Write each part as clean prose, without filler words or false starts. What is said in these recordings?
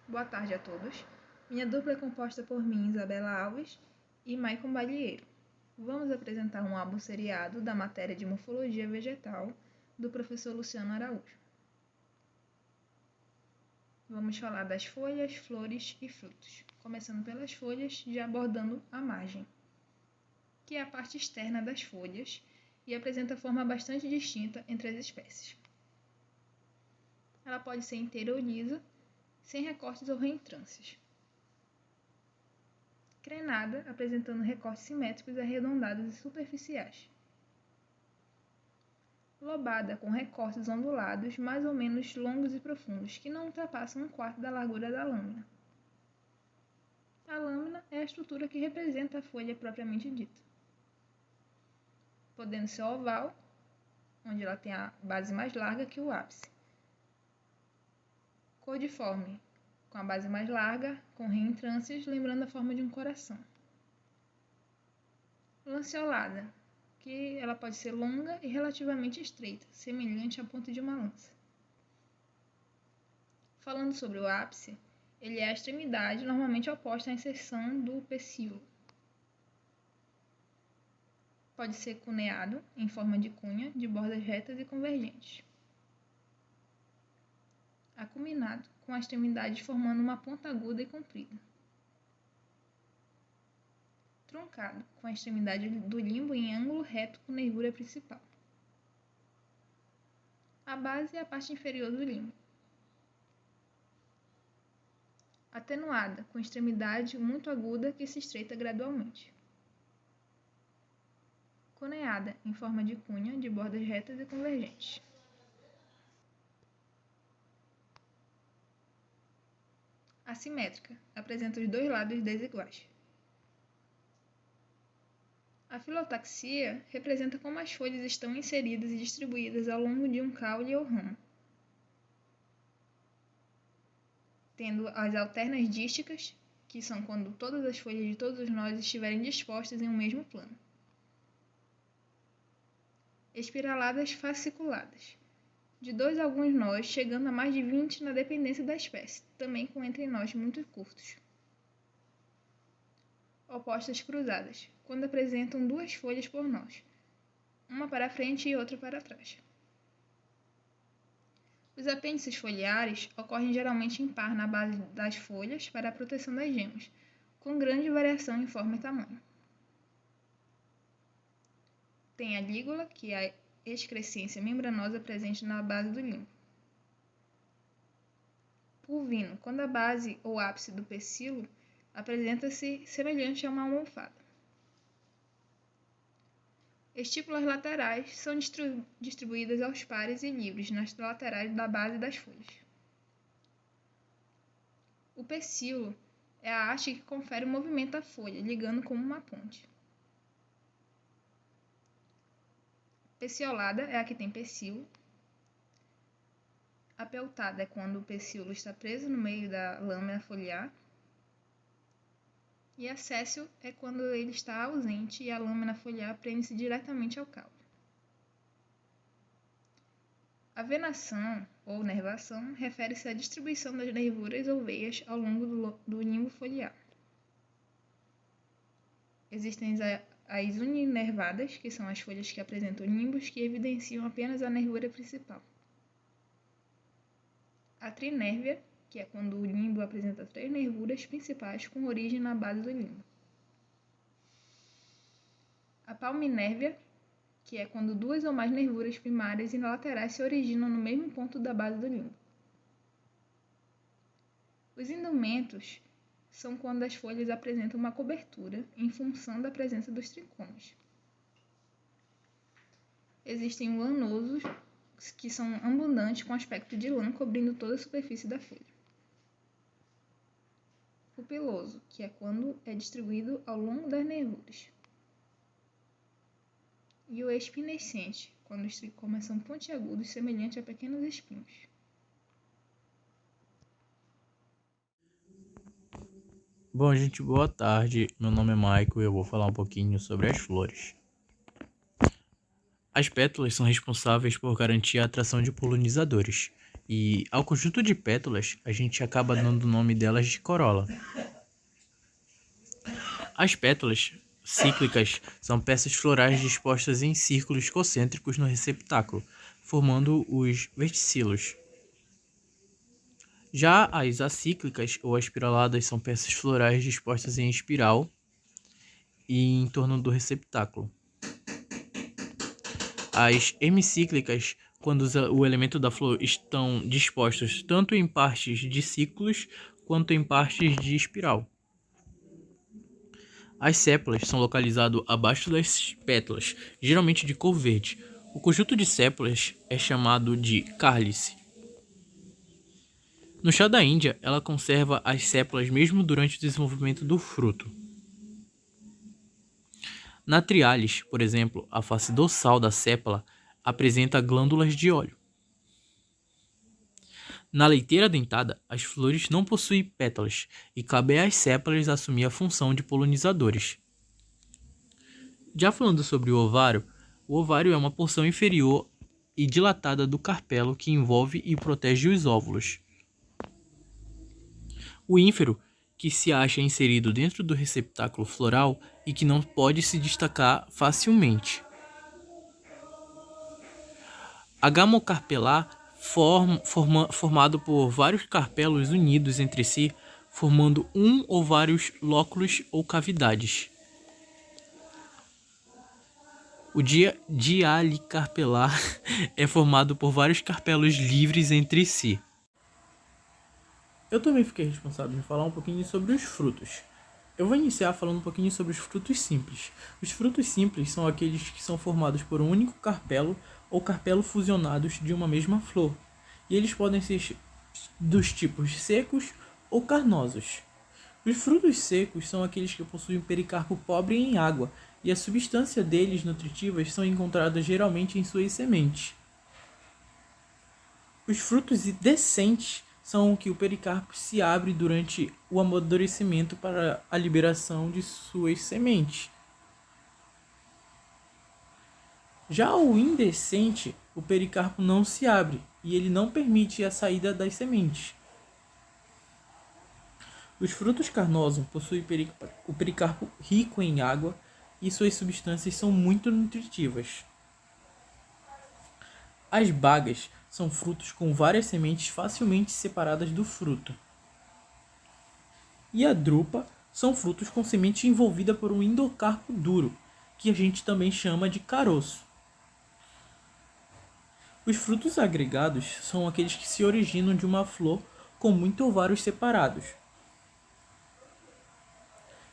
Boa tarde a todos. Minha dupla é composta por mim, Isabela Alves, e Maicon Balieiro. Vamos apresentar um álbum seriado da matéria de Morfologia Vegetal do professor Luciano Araújo. Vamos falar das folhas, flores e frutos, começando pelas folhas, já abordando a margem, que é a parte externa das folhas e apresenta forma bastante distinta entre as espécies. Ela pode ser inteira ou lisa, sem recortes ou reentrâncias. Crenada, apresentando recortes simétricos arredondados e superficiais. Lobada, com recortes ondulados mais ou menos longos e profundos, que não ultrapassam 1/4 da largura da lâmina. A lâmina é a estrutura que representa a folha propriamente dita, podendo ser oval, onde ela tem a base mais larga que o ápice. Cordiforme, com a base mais larga, com reentrâncias, lembrando a forma de um coração. Lanceolada, que ela pode ser longa e relativamente estreita, semelhante à ponta de uma lança. Falando sobre o ápice, ele é a extremidade normalmente oposta à inserção do pecíolo. Pode ser cuneado, em forma de cunha, de bordas retas e convergentes. Acuminado, com a extremidade formando uma ponta aguda e comprida. Truncado, com a extremidade do limbo em ângulo reto com nervura principal. A base é a parte inferior do limbo. Atenuada, com extremidade muito aguda que se estreita gradualmente. Coneada, em forma de cunha, de bordas retas e convergentes. Assimétrica, apresenta os dois lados desiguais. A filotaxia representa como as folhas estão inseridas e distribuídas ao longo de um caule ou ramo, tendo as alternas dísticas, que são quando todas as folhas de todos os nós estiverem dispostas em um mesmo plano. Espiraladas fasciculadas, de 2 a alguns nós, chegando a mais de 20 na dependência da espécie, também com entrenós muito curtos. Opostas cruzadas, quando apresentam 2 folhas por nós, uma para frente e outra para trás. Os apêndices foliares ocorrem geralmente em par na base das folhas para a proteção das gemas, com grande variação em forma e tamanho. Tem a lígula, que é a excrescência membranosa presente na base do limbo. Pulvino, quando a base ou ápice do pecíolo apresenta-se semelhante a uma almofada. Estípulas laterais são distribuídas aos pares e livres nas laterais da base das folhas. O pecíolo é a haste que confere o movimento à folha, ligando como uma ponte. Peciolada é a que tem pecíolo. Apeltada é quando o pecíolo está preso no meio da lâmina foliar. E acéssio é quando ele está ausente e a lâmina foliar prende-se diretamente ao caule. A venação, ou nervação, refere-se à distribuição das nervuras ou veias ao longo do limbo foliar. Existem as uninervadas, que são as folhas que apresentam nimbos que evidenciam apenas a nervura principal. A trinérvia, que é quando o limbo apresenta 3 nervuras principais com origem na base do limbo. A palminérvia, que é quando 2 ou mais nervuras primárias e laterais se originam no mesmo ponto da base do limbo. Os indumentos são quando as folhas apresentam uma cobertura em função da presença dos tricomas. Existem lanosos, que são abundantes com aspecto de lã cobrindo toda a superfície da folha. O piloso, que é quando é distribuído ao longo das nervuras. E o espinescente, quando os tricomas são pontiagudos, semelhante a pequenos espinhos. Bom, gente, boa tarde. Meu nome é Maico e eu vou falar um pouquinho sobre as flores. As pétalas são responsáveis por garantir a atração de polinizadores, E ao conjunto de pétalas, a gente acaba dando o nome delas de corola. As pétalas cíclicas são peças florais dispostas em círculos concêntricos no receptáculo, formando os verticilos. Já as acíclicas ou espiraladas são peças florais dispostas em espiral e em torno do receptáculo. As hemicíclicas, quando o elemento da flor estão dispostos tanto em partes de ciclos quanto em partes de espiral. As sépalas são localizadas abaixo das pétalas, geralmente de cor verde. O conjunto de sépalas é chamado de cálice. No chá da Índia, ela conserva as sépalas mesmo durante o desenvolvimento do fruto. Na Trialis, por exemplo, a face dorsal da sépala apresenta glândulas de óleo. Na leiteira dentada, as flores não possuem pétalas e cabe às sépalas assumir a função de polinizadores. Já falando sobre o ovário é uma porção inferior e dilatada do carpelo que envolve e protege os óvulos. O ínfero, que se acha inserido dentro do receptáculo floral e que não pode se destacar facilmente. A gamocarpelar, formado por vários carpelos unidos entre si, formando um ou vários lóculos ou cavidades. O dialicarpelar é formado por vários carpelos livres entre si. Eu também fiquei responsável em falar um pouquinho sobre os frutos. Eu vou iniciar falando um pouquinho sobre os frutos simples. Os frutos simples são aqueles que são formados por um único carpelo ou carpelo fusionados de uma mesma flor. E eles podem ser dos tipos secos ou carnosos. Os frutos secos são aqueles que possuem pericarpo pobre em água e a substância deles nutritivas são encontradas geralmente em suas sementes. Os frutos decentes são que o pericarpo se abre durante o amadurecimento para a liberação de suas sementes. Já o indecente, o pericarpo não se abre e ele não permite a saída das sementes. Os frutos carnosos possuem o pericarpo rico em água e suas substâncias são muito nutritivas. As bagas são frutos com várias sementes facilmente separadas do fruto. E a drupa são frutos com semente envolvida por um endocarpo duro, que a gente também chama de caroço. Os frutos agregados são aqueles que se originam de uma flor com muitos ovários separados.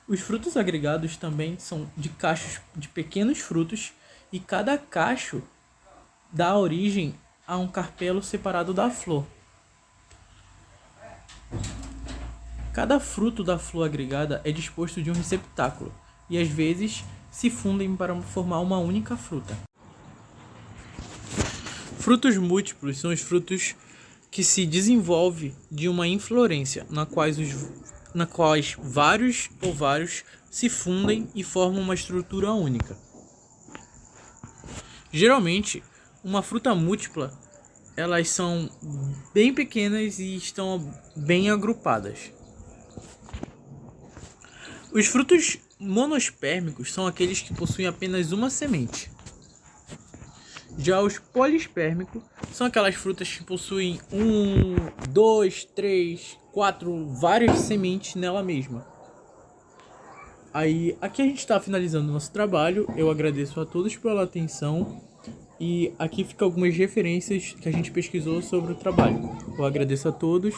Os frutos agregados também são de cachos de pequenos frutos e cada cacho dá origem a um carpelo separado da flor. Cada fruto da flor agregada é disposto de um receptáculo e às vezes se fundem para formar uma única fruta. Frutos múltiplos são os frutos que se desenvolvem de uma inflorescência, na quais vários ovários se fundem e formam uma estrutura única. Geralmente, uma fruta múltipla, elas são bem pequenas e estão bem agrupadas. Os frutos monospérmicos são aqueles que possuem apenas uma semente. Já os polispérmicos são aquelas frutas que possuem 1, 2, 3, 4, várias sementes nela mesma. Aqui a gente está finalizando o nosso trabalho. Eu agradeço a todos pela atenção. E aqui ficam algumas referências que a gente pesquisou sobre o trabalho. Eu agradeço a todos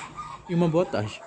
e uma boa tarde.